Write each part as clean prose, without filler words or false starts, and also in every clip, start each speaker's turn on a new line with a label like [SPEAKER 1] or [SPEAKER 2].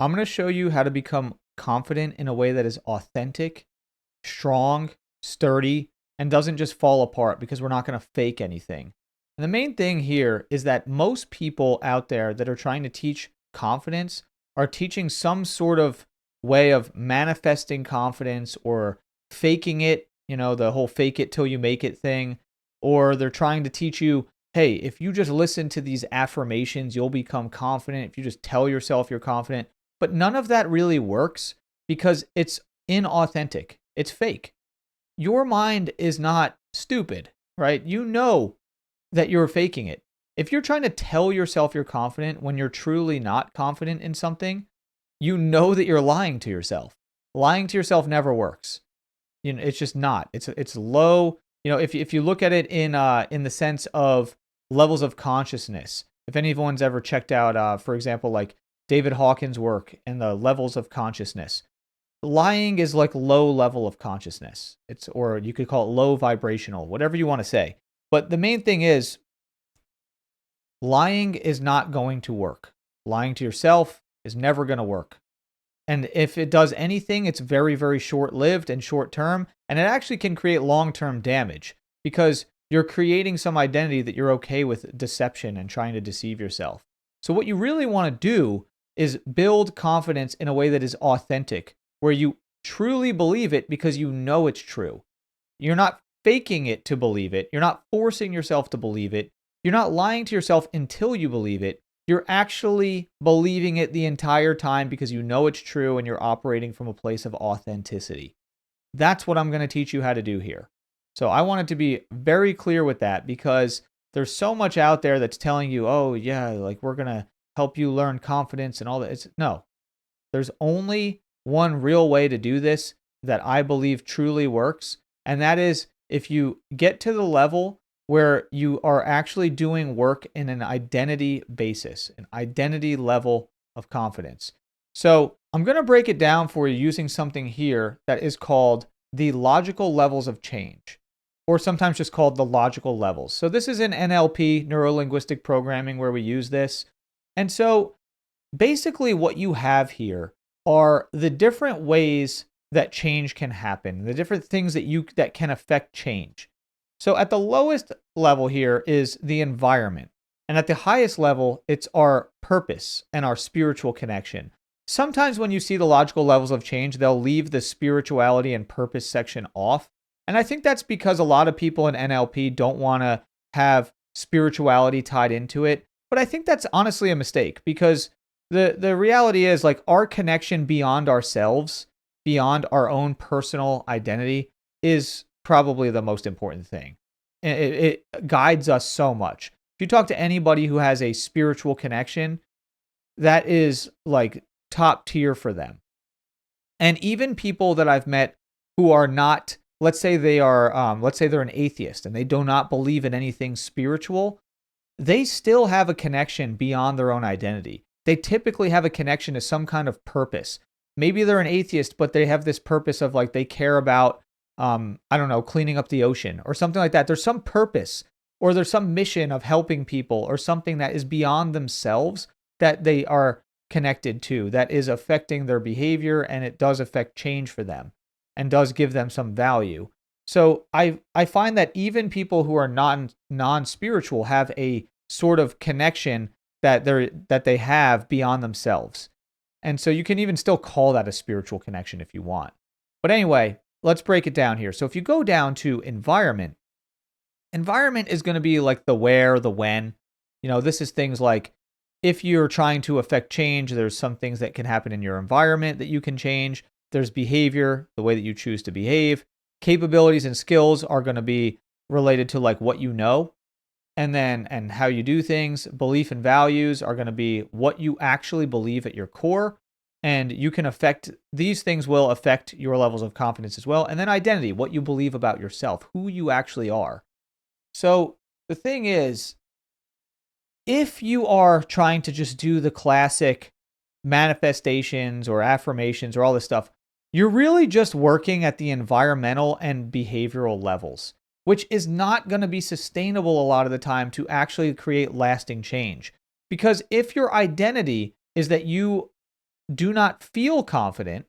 [SPEAKER 1] I'm going to show you how to become confident in a way that is authentic, strong, sturdy, and doesn't just fall apart because we're not going to fake anything. And the main thing here is that most people out there that are trying to teach confidence are teaching some sort of way of manifesting confidence or faking it, the whole fake it till you make it thing. Or they're trying to teach you, hey, if you just listen to these affirmations, you'll become confident. If you just tell yourself you're confident. But none of that really works because it's inauthentic. It's fake. Your mind is not stupid, right? You know that you're faking it. If you're trying to tell yourself you're confident when you're truly not confident in something, you know that you're lying to yourself. Lying to yourself never works. It's just not. It's low. If you look at it in the sense of levels of consciousness, if anyone's ever checked out, for example, like David Hawkins' work and the levels of consciousness, lying is like low level of consciousness. Or you could call it low vibrational, whatever you want to say. But the main thing is, lying is not going to work. Lying to yourself is never going to work. And if it does anything, it's very, very short-lived and short-term, and it actually can create long-term damage because you're creating some identity that you're okay with deception and trying to deceive yourself. So what you really want to do is build confidence in a way that is authentic, where you truly believe it because you know it's true. You're not faking it to believe it. You're not forcing yourself to believe it. You're not lying to yourself until you believe it. You're actually believing it the entire time because you know it's true and you're operating from a place of authenticity. That's what I'm going to teach you how to do here. So I wanted to be very clear with that because there's so much out there that's telling you, oh, yeah, like we're going to help you learn confidence and all that. No, there's only one real way to do this that I believe truly works. And that is if you get to the level where you are actually doing work in an identity basis, an identity level of confidence. So I'm going to break it down for you using something here that is called the logical levels of change, or sometimes just called the logical levels. So this is in NLP, neuro-linguistic programming, where we use this. And so basically what you have here are the different ways that change can happen, the different things that can affect change. So at the lowest level here is the environment. And at the highest level, it's our purpose and our spiritual connection. Sometimes when you see the logical levels of change, they'll leave the spirituality and purpose section off. And I think that's because a lot of people in NLP don't want to have spirituality tied into it. But I think that's honestly a mistake because the reality is, like, our connection beyond ourselves, beyond our own personal identity, is probably the most important thing. It guides us so much. If you talk to anybody who has a spiritual connection, that is like top tier for them. And even people that I've met who are not, let's say they're an atheist and they do not believe in anything spiritual, they still have a connection beyond their own identity. They typically have a connection to some kind of purpose. Maybe they're an atheist, but they have this purpose of, like, they care about I don't know, cleaning up the ocean or something like that. There's some purpose or there's some mission of helping people or something that is beyond themselves that they are connected to, that is affecting their behavior, and it does affect change for them and does give them some value. So I find that even people who are non-spiritual have a sort of connection that they have beyond themselves. And so you can even still call that a spiritual connection if you want. But anyway, let's break it down here. So if you go down to environment is going to be like the where, the when. This is things like if you're trying to affect change, there's some things that can happen in your environment that you can change. There's behavior, the way that you choose to behave. Capabilities and skills are going to be related to, like, what you know and how you do things. Belief and values are going to be what you actually believe at your core. And these things will affect your levels of confidence as well. And then identity, what you believe about yourself, who you actually are. So the thing is, if you are trying to just do the classic manifestations or affirmations or all this stuff, you're really just working at the environmental and behavioral levels, which is not going to be sustainable a lot of the time to actually create lasting change. Because if your identity is that you do not feel confident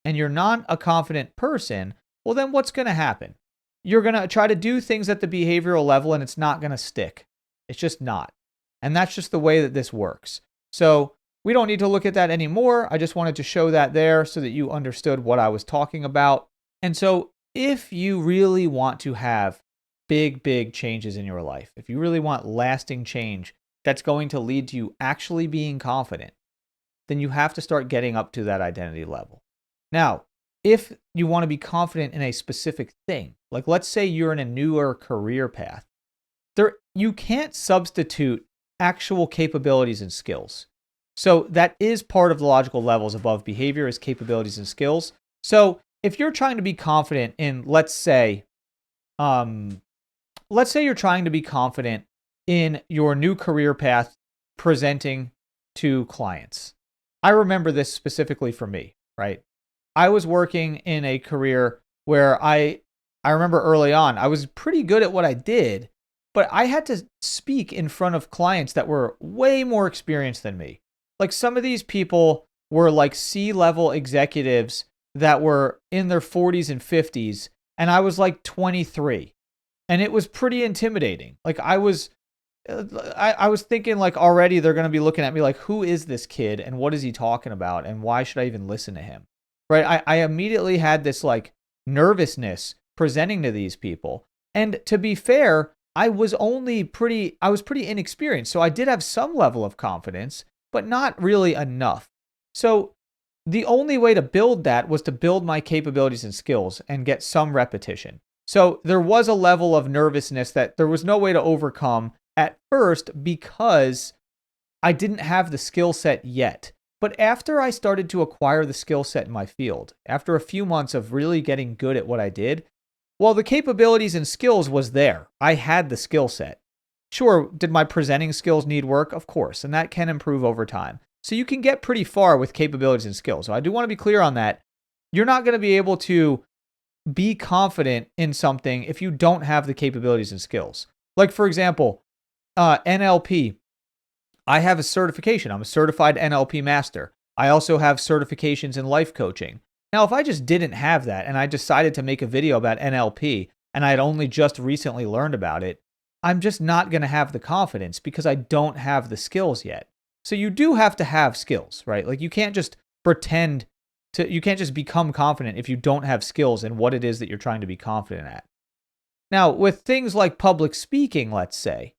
[SPEAKER 1] and you're not a confident person, well, then what's going to happen? You're going to try to do things at the behavioral level and it's not going to stick. It's just not. And that's just the way that this works. So we don't need to look at that anymore. I just wanted to show that there so that you understood what I was talking about. And so if you really want to have big, big changes in your life, if you really want lasting change that's going to lead to you actually being confident, then you have to start getting up to that identity level. Now, if you want to be confident in a specific thing, like let's say you're in a newer career path, you can't substitute actual capabilities and skills. So that is part of the logical levels above behavior is capabilities and skills. So if you're trying to be confident in, let's say you're trying to be confident in your new career path presenting to clients. I remember this specifically for me, right? I was working in a career where I remember early on, I was pretty good at what I did, but I had to speak in front of clients that were way more experienced than me. Like some of these people were like C-level executives that were in their 40s and 50s, and I was like 23. And it was pretty intimidating. Like I was thinking like already they're going to be looking at me like, who is this kid and what is he talking about and why should I even listen to him? Right? I immediately had this like nervousness presenting to these people. And to be fair, I was pretty inexperienced. So I did have some level of confidence, but not really enough. So the only way to build that was to build my capabilities and skills and get some repetition. So there was a level of nervousness that there was no way to overcome at first because I didn't have the skill set yet. But after I started to acquire the skill set in my field, after a few months of really getting good at what I did, well, the capabilities and skills was there. I had the skill set. Sure, did my presenting skills need work? Of course, and that can improve over time. So you can get pretty far with capabilities and skills. So I do want to be clear on that. You're not going to be able to be confident in something if you don't have the capabilities and skills. Like, for example, NLP. I have a certification. I'm a certified NLP master. I also have certifications in life coaching. Now, if I just didn't have that and I decided to make a video about NLP and I had only just recently learned about it, I'm just not going to have the confidence because I don't have the skills yet. So you do have to have skills, right? Like you can't just you can't just become confident if you don't have skills in what it is that you're trying to be confident at. Now, with things like public speaking, let's say,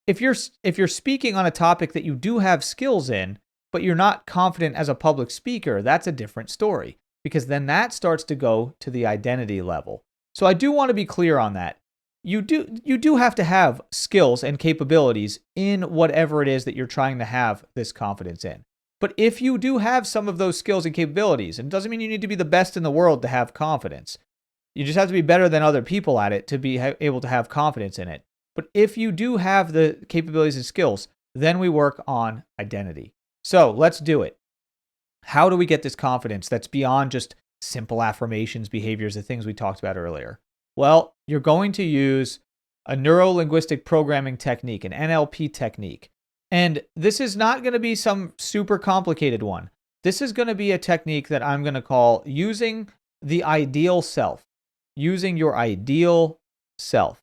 [SPEAKER 1] if you're speaking on a topic that you do have skills in, but you're not confident as a public speaker, that's a different story because then that starts to go to the identity level. So I do want to be clear on that. You do have to have skills and capabilities in whatever it is that you're trying to have this confidence in. But if you do have some of those skills and capabilities, and it doesn't mean you need to be the best in the world to have confidence. You just have to be better than other people at it to be able to have confidence in it. But if you do have the capabilities and skills, then we work on identity. So let's do it. How do we get this confidence that's beyond just simple affirmations, behaviors, the things we talked about earlier? Well, you're going to use a neuro-linguistic programming technique, an NLP technique. And this is not going to be some super complicated one. This is going to be a technique that I'm going to call using the ideal self, using your ideal self.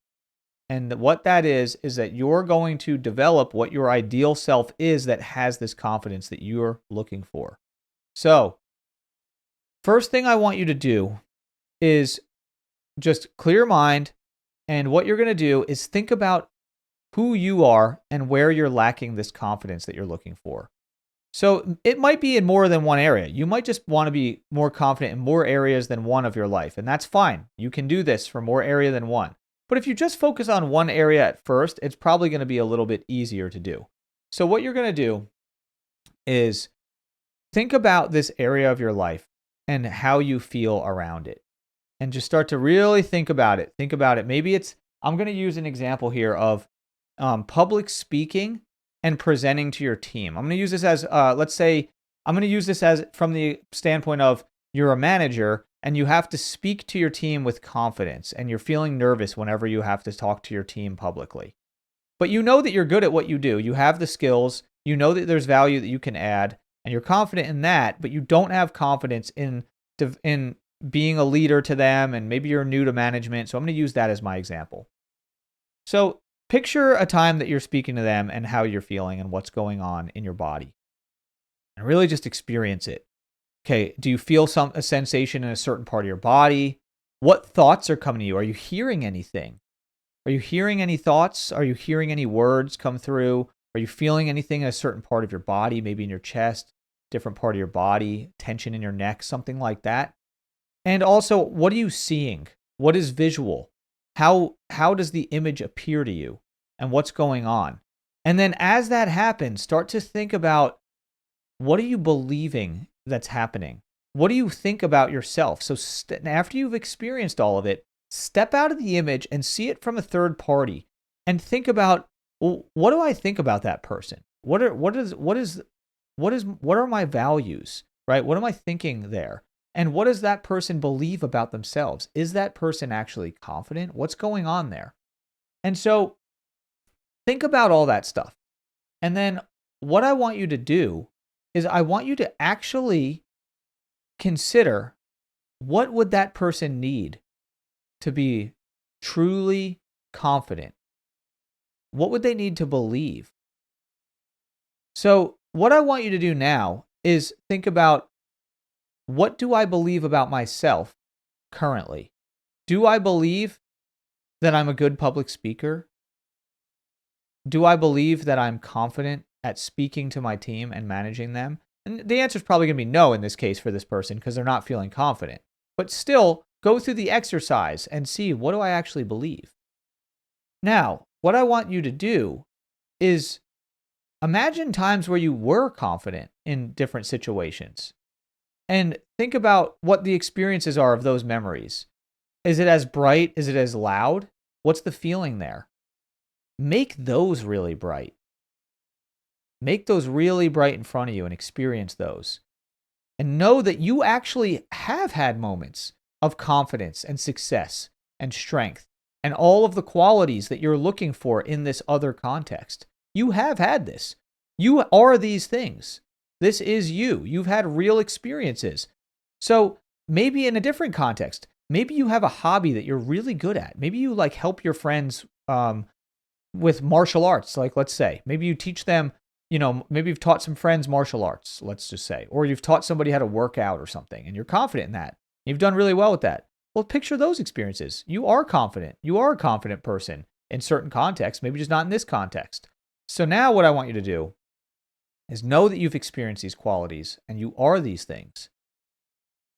[SPEAKER 1] And what that is that you're going to develop what your ideal self is that has this confidence that you're looking for. So, first thing I want you to do is just clear your mind. And what you're going to do is think about who you are and where you're lacking this confidence that you're looking for. So it might be in more than one area. You might just want to be more confident in more areas than one of your life. And that's fine. You can do this for more area than one. But if you just focus on one area at first, it's probably going to be a little bit easier to do. So what you're going to do is think about this area of your life and how you feel around it. And just start to really think about it. Think about it. Maybe I'm going to use an example here of public speaking and presenting to your team. I'm going to use this as, let's say, I'm going to use this as from the standpoint of you're a manager and you have to speak to your team with confidence and you're feeling nervous whenever you have to talk to your team publicly. But you know that you're good at what you do. You have the skills. You know that there's value that you can add and you're confident in that, but you don't have confidence in being a leader to them, and maybe you're new to management. So I'm going to use that as my example. So picture a time that you're speaking to them and how you're feeling and what's going on in your body, and really just experience it. Okay, do you feel a sensation in a certain part of your body? What thoughts are coming to you? Are you hearing anything? Are you hearing any thoughts? Are you hearing any words come through? Are you feeling anything in a certain part of your body, maybe in your chest, different part of your body, tension in your neck, something like that? And also, what are you seeing? What is visual? How does the image appear to you? And what's going on? And then as that happens, start to think about, what are you believing that's happening? What do you think about yourself? So after you've experienced all of it, step out of the image and see it from a third party and think about, well, what do I think about that person? What are my values, right? What am I thinking there? And what does that person believe about themselves? Is that person actually confident? What's going on there? And so think about all that stuff. And then what I want you to do is I want you to actually consider, what would that person need to be truly confident? What would they need to believe? So what I want you to do now is think about, what do I believe about myself currently? Do I believe that I'm a good public speaker? Do I believe that I'm confident at speaking to my team and managing them? And the answer is probably going to be no in this case for this person, because they're not feeling confident. But still, go through the exercise and see, what do I actually believe? Now, what I want you to do is imagine times where you were confident in different situations. And think about what the experiences are of those memories. Is it as bright? Is it as loud? What's the feeling there? Make those really bright. Make those really bright in front of you and experience those. And know that you actually have had moments of confidence and success and strength and all of the qualities that you're looking for in this other context. You have had this. You are these things. This is you. You've had real experiences. So maybe in a different context, maybe you have a hobby that you're really good at. Maybe you help your friends with martial arts. Let's say, maybe you teach them, maybe you've taught some friends martial arts, let's just say, or you've taught somebody how to work out or something, and you're confident in that. You've done really well with that. Well, picture those experiences. You are confident. You are a confident person in certain contexts, maybe just not in this context. So now what I want you to do is know that you've experienced these qualities and you are these things.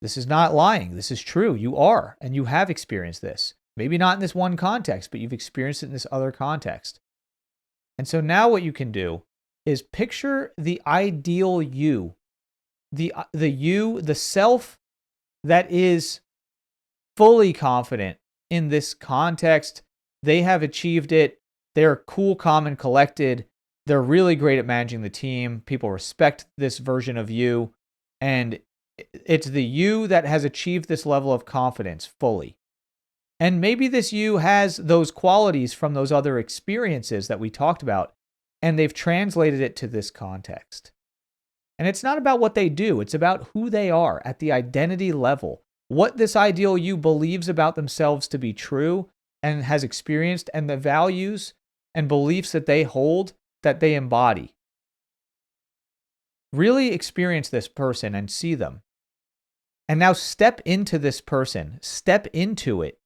[SPEAKER 1] This is not lying. This is true. You are, and you have experienced this. Maybe not in this one context, but you've experienced it in this other context. And so now what you can do is picture the ideal you, the self that is fully confident in this context. They have achieved it. They're cool, calm, and collected. They're really great at managing the team. People respect this version of you. And it's the you that has achieved this level of confidence fully. And maybe this you has those qualities from those other experiences that we talked about, and they've translated it to this context. And it's not about what they do. It's about who they are at the identity level, what this ideal you believes about themselves to be true and has experienced, and the values and beliefs that they hold, that they embody. Really experience this person and see them. And now step into this person, step into it,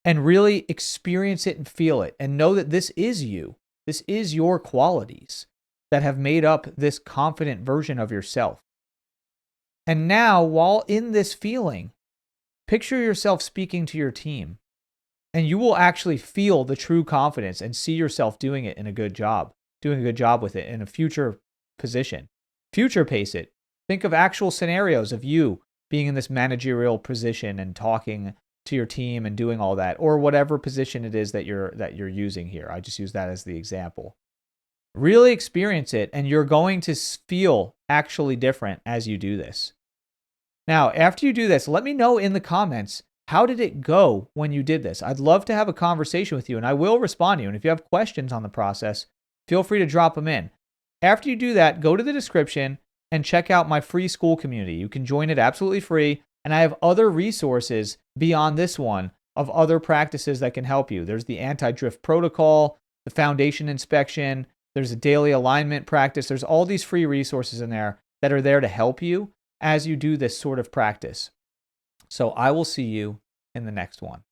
[SPEAKER 1] and really experience it and feel it, and know that this is you. This is your qualities that have made up this confident version of yourself. And now, while in this feeling, picture yourself speaking to your team, and you will actually feel the true confidence and see yourself doing it in a good job, doing a good job with it in a future position. Future pace it. Think of actual scenarios of you being in this managerial position and talking to your team and doing all that, or whatever position it is that you're using here. I just use that as the example. Really experience it, and you're going to feel actually different as you do this. Now, after you do this, let me know in the comments, how did it go when you did this? I'd love to have a conversation with you, and I will respond to you. And if you have questions on the process, feel free to drop them in. After you do that, go to the description and check out my free school community. You can join it absolutely free. And I have other resources beyond this one of other practices that can help you. There's the anti-drift protocol, the foundation inspection, there's a daily alignment practice. There's all these free resources in there that are there to help you as you do this sort of practice. So I will see you in the next one.